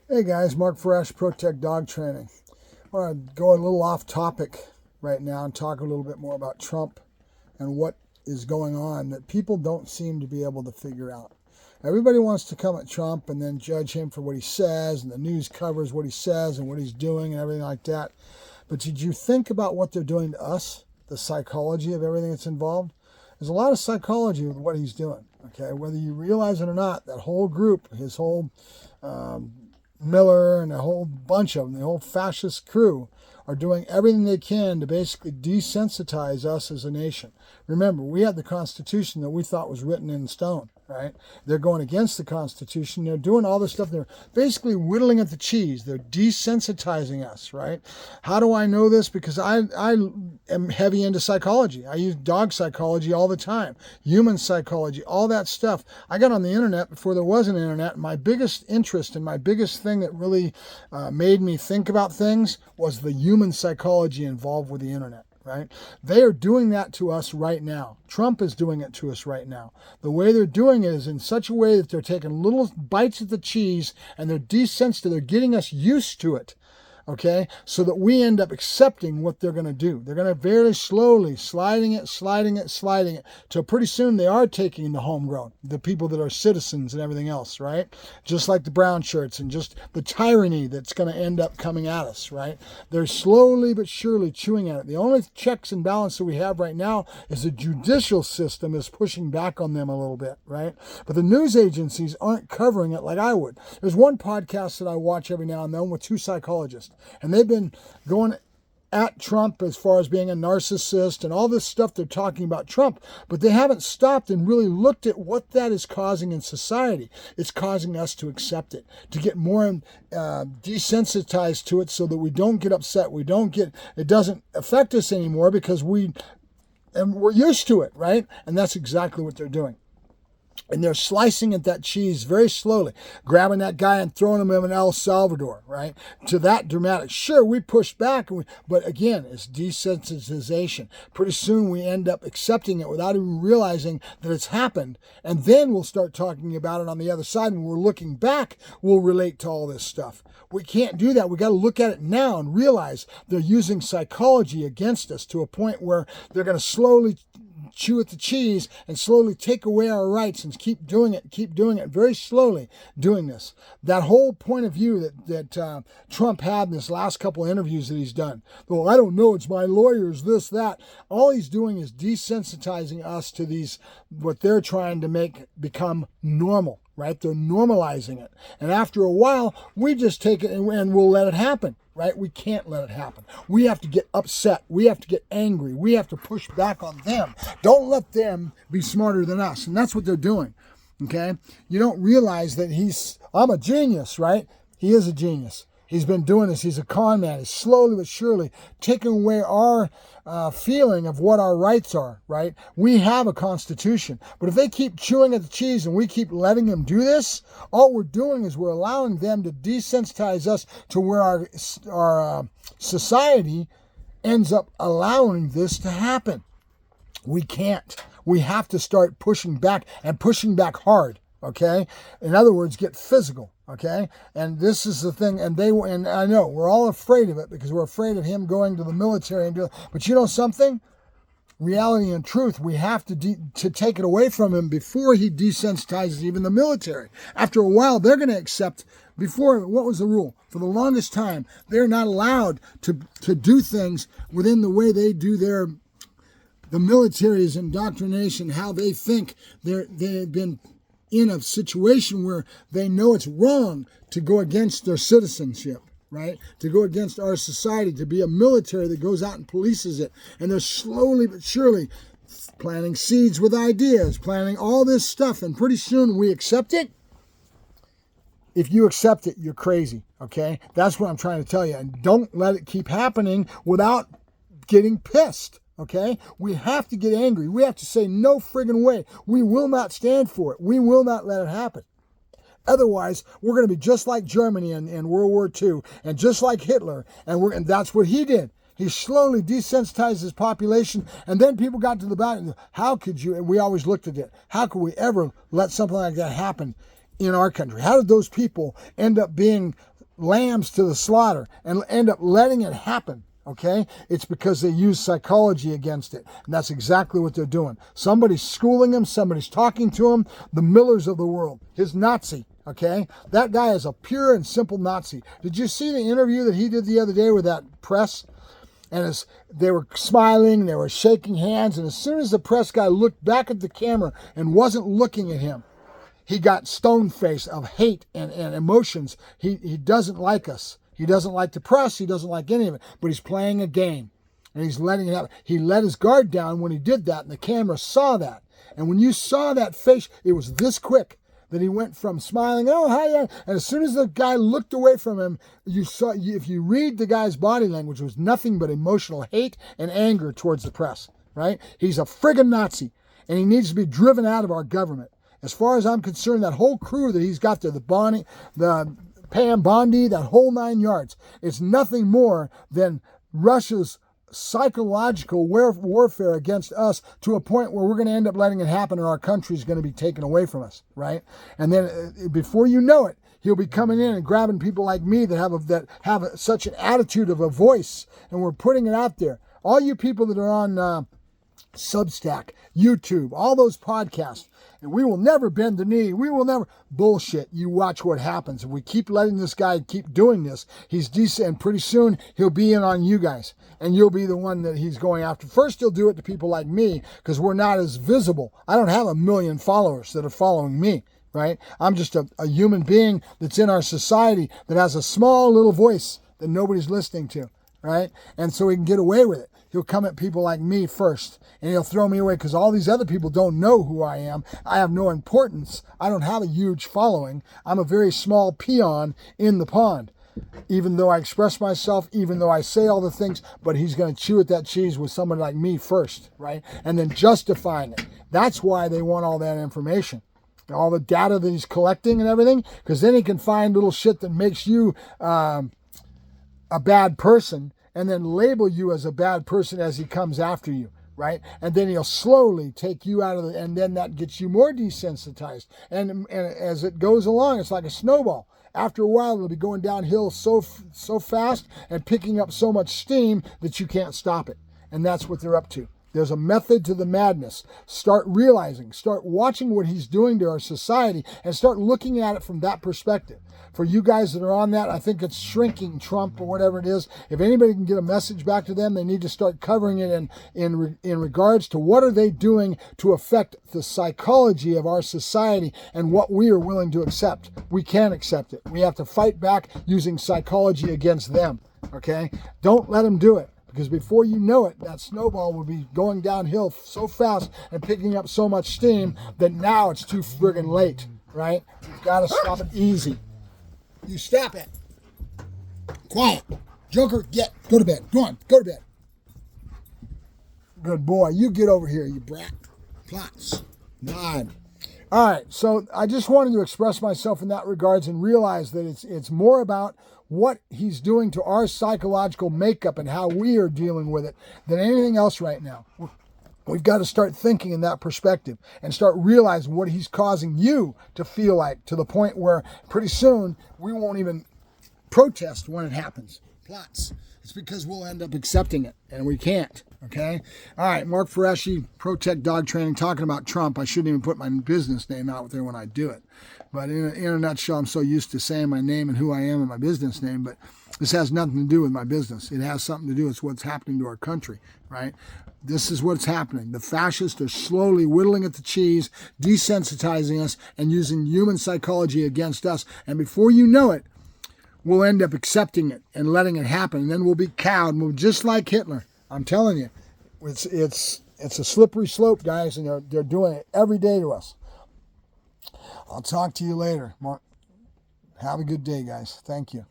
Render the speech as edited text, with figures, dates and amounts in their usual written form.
Hey guys, Mark Fresh, ProTech Dog Training. I want to go a little off topic right now and talk a little bit more about Trump and what is going on that people don't seem to be able to figure out. Everybody wants to come at Trump and then judge him for what he says, and the news covers what he says and what he's doing and everything like that. But did you think about what they're doing to us? The psychology of everything that's involved? There's a lot of psychology with what he's doing, okay? Whether you realize it or not, that whole group, his whole Miller and a whole bunch of them, the whole fascist crew, are doing everything they can to basically desensitize us as a nation. Remember, we had the Constitution that we thought was written in stone, right? They're going against the Constitution. They're doing all this stuff. They're basically whittling at the cheese. They're desensitizing us, right? How do I know this? Because I am heavy into psychology. I use dog psychology all the time, human psychology, all that stuff. I got on the internet before there was an internet. My biggest interest and my biggest thing that really made me think about things was the human psychology involved with the internet. Right? They are doing that to us right now. Trump is doing it to us right now. The way they're doing it is in such a way that they're taking little bites of the cheese and they're desensitized. They're getting us used to it. Okay, so that we end up accepting what they're going to do. They're going to very slowly sliding it, till pretty soon they are taking the homegrown, the people that are citizens and everything else, right? Just like the brown shirts and just the tyranny that's going to end up coming at us, right? They're slowly but surely chewing at it. The only checks and balance that we have right now is the judicial system is pushing back on them a little bit, right? But the news agencies aren't covering it like I would. There's one podcast that I watch every now and then with two psychologists. And they've been going at Trump as far as being a narcissist and all this stuff they're talking about Trump, but they haven't stopped and really looked at what that is causing in society. It's causing us to accept it, to get more desensitized to it so that we don't get upset. It doesn't affect us anymore because we're used to it, right? And that's exactly what they're doing. And they're slicing at that cheese very slowly, grabbing that guy and throwing him in El Salvador, right? To that dramatic. Sure, we push back, but again, it's desensitization. Pretty soon we end up accepting it without even realizing that it's happened. And then we'll start talking about it on the other side. And when we're looking back, we'll relate to all this stuff. We can't do that. We got to look at it now and realize they're using psychology against us to a point where they're going to slowly chew at the cheese and slowly take away our rights and keep doing it very slowly doing this. That whole point of view that Trump had in this last couple of interviews that he's done. Well, I don't know, it's my lawyers, this, that. All he's doing is desensitizing us to these, what they're trying to make become normal, right? They're normalizing it. And after a while, we just take it and we'll let it happen. Right? We can't let it happen. We have to get upset. We have to get angry. We have to push back on them. Don't let them be smarter than us. And that's what they're doing. Okay? You don't realize that I'm a genius, right? He is a genius. He's been doing this. He's a con man. He's slowly but surely taking away our feeling of what our rights are, right? We have a constitution. But if they keep chewing at the cheese and we keep letting them do this, all we're doing is we're allowing them to desensitize us to where our society ends up allowing this to happen. We can't. We have to start pushing back and pushing back hard. Okay? In other words, get physical. Okay? And this is the thing, and I know we're all afraid of it because we're afraid of him going to the military and do it. But you know something? Reality and truth, we have to take it away from him before he desensitizes even the military. After a while, they're going to accept. Before, what was the rule? For the longest time, they're not allowed to do things within the way they do the military's indoctrination, how they think they've been in a situation where they know it's wrong to go against their citizenship, right? To go against our society, to be a military that goes out and polices it. And they're slowly but surely planting seeds with ideas, planting all this stuff. And pretty soon we accept it. If you accept it, you're crazy, okay? That's what I'm trying to tell you. And don't let it keep happening without getting pissed. Okay? We have to get angry. We have to say, no friggin' way. We will not stand for it. We will not let it happen. Otherwise, we're going to be just like Germany in World War II and just like Hitler. And that's what he did. He slowly desensitized his population, and then people got to the back and how could you, and we always looked at it, how could we ever let something like that happen in our country? How did those people end up being lambs to the slaughter and end up letting it happen. Okay? It's because they use psychology against it. And that's exactly what they're doing. Somebody's schooling him. Somebody's talking to him. The Millers of the world. His Nazi. Okay? That guy is a pure and simple Nazi. Did you see the interview that he did the other day with that press? And they were smiling. They were shaking hands. And as soon as the press guy looked back at the camera and wasn't looking at him, he got stone-faced of hate and emotions. He doesn't like us. He doesn't like the press. He doesn't like any of it. But he's playing a game. And he's letting it happen. He let his guard down when he did that. And the camera saw that. And when you saw that face, it was this quick that he went from smiling, oh, hi, yeah. And as soon as the guy looked away from him, you saw, if you read the guy's body language, it was nothing but emotional hate and anger towards the press, right? He's a friggin' Nazi. And he needs to be driven out of our government. As far as I'm concerned, that whole crew that he's got there, the Pam Bondi, that whole 9 yards, it's nothing more than Russia's psychological warfare against us to a point where we're going to end up letting it happen and our country is going to be taken away from us, right? And then before you know it, he'll be coming in and grabbing people like me that have such an attitude of a voice, and we're putting it out there. All you people that are on Substack, YouTube, all those podcasts, and we will never bend the knee. We will never. Bullshit. You watch what happens. If we keep letting this guy keep doing this, he's decent, and pretty soon he'll be in on you guys, and you'll be the one that he's going after. First, he'll do it to people like me because we're not as visible. I don't have 1 million followers that are following me, right? I'm just a human being that's in our society that has a small little voice that nobody's listening to, right? And so he can get away with it. He'll come at people like me first, and he'll throw me away because all these other people don't know who I am. I have no importance. I don't have a huge following. I'm a very small peon in the pond, even though I express myself, even though I say all the things, but he's going to chew at that cheese with someone like me first, right? And then justifying it. That's why they want all that information, all the data that he's collecting and everything, because then he can find little shit that makes you a bad person, and then label you as a bad person as he comes after you, right? And then he'll slowly take you out of and then that gets you more desensitized. And as it goes along, it's like a snowball. After a while, it'll be going downhill so fast and picking up so much steam that you can't stop it. And that's what they're up to. There's a method to the madness. Start realizing, start watching what he's doing to our society and start looking at it from that perspective. For you guys that are on that, I think it's shrinking Trump or whatever it is. If anybody can get a message back to them, they need to start covering it in regards to what are they doing to affect the psychology of our society and what we are willing to accept. We can't accept it. We have to fight back using psychology against them, okay? Don't let them do it. Because before you know it, that snowball will be going downhill so fast and picking up so much steam that now it's too friggin' late, right? You've got to stop it easy. You stop it. Quiet. Joker, go to bed. Go on, go to bed. Good boy. You get over here, you brat. Plots. 9. All right, so I just wanted to express myself in that regards and realize that it's more about what he's doing to our psychological makeup and how we are dealing with it than anything else right now. We've got to start thinking in that perspective and start realizing what he's causing you to feel like, to the point where pretty soon we won't even protest when it happens. Plots. It's because we'll end up accepting it, and we can't, okay? All right, Mark Feresci, ProTech Dog Training, talking about Trump. I shouldn't even put my business name out there when I do it. But in a nutshell, I'm so used to saying my name and who I am and my business name, but this has nothing to do with my business. It has something to do with what's happening to our country, right? This is what's happening. The fascists are slowly whittling at the cheese, desensitizing us, and using human psychology against us. And before you know it, we'll end up accepting it and letting it happen. And then we'll be cowed, and we'll just like Hitler. I'm telling you, it's a slippery slope, guys, and they're doing it every day to us. I'll talk to you later, Mark. Have a good day, guys. Thank you.